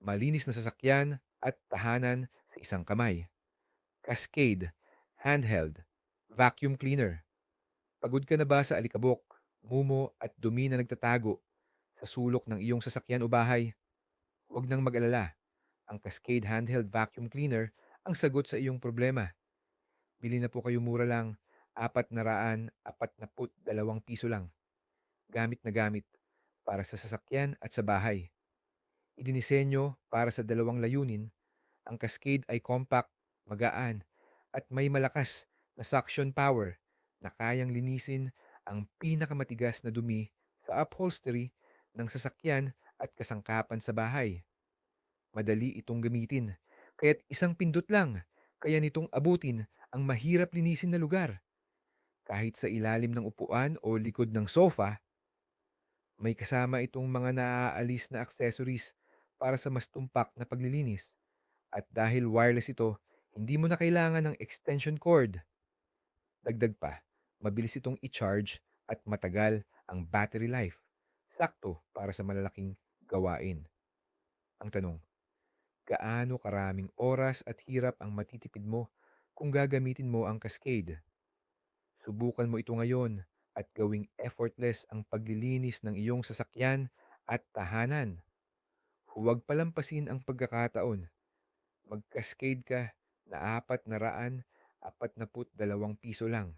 malinis na sasakyan at tahanan sa isang kamay. Cascade, handheld, vacuum cleaner. Pagod ka na ba sa alikabok, mumo at dumi na nagtatago sa sulok ng iyong sasakyan o bahay? Huwag nang mag-alala. Ang Cascade Handheld Vacuum Cleaner ang sagot sa iyong problema. Bili na po kayo mura lang, 442 lang. Gamit na gamit para sa sasakyan at sa bahay. Idinisenyo para sa dalawang layunin, ang Cascade ay compact, magaan, at may malakas na suction power na kayang linisin ang pinakamatigas na dumi sa upholstery ng sasakyan at kasangkapan sa bahay. Madali itong gamitin, kaya't isang pindot lang, kaya nitong abutin ang mahirap linisin na lugar. Kahit sa ilalim ng upuan o likod ng sofa, may kasama itong mga naaalis na accessories para sa mas tumpak na paglilinis. At dahil wireless ito, hindi mo na kailangan ng extension cord. Dagdag pa, mabilis itong i-charge at matagal ang battery life. Sakto para sa malalaking gawain. Ang tanong, gaano karaming oras at hirap ang matitipid mo kung gagamitin mo ang Cascade? Subukan mo ito ngayon at gawing effortless ang paglilinis ng iyong sasakyan at tahanan. Huwag palampasin ang pagkakataon. Mag-cascade ka na 442 piso lang.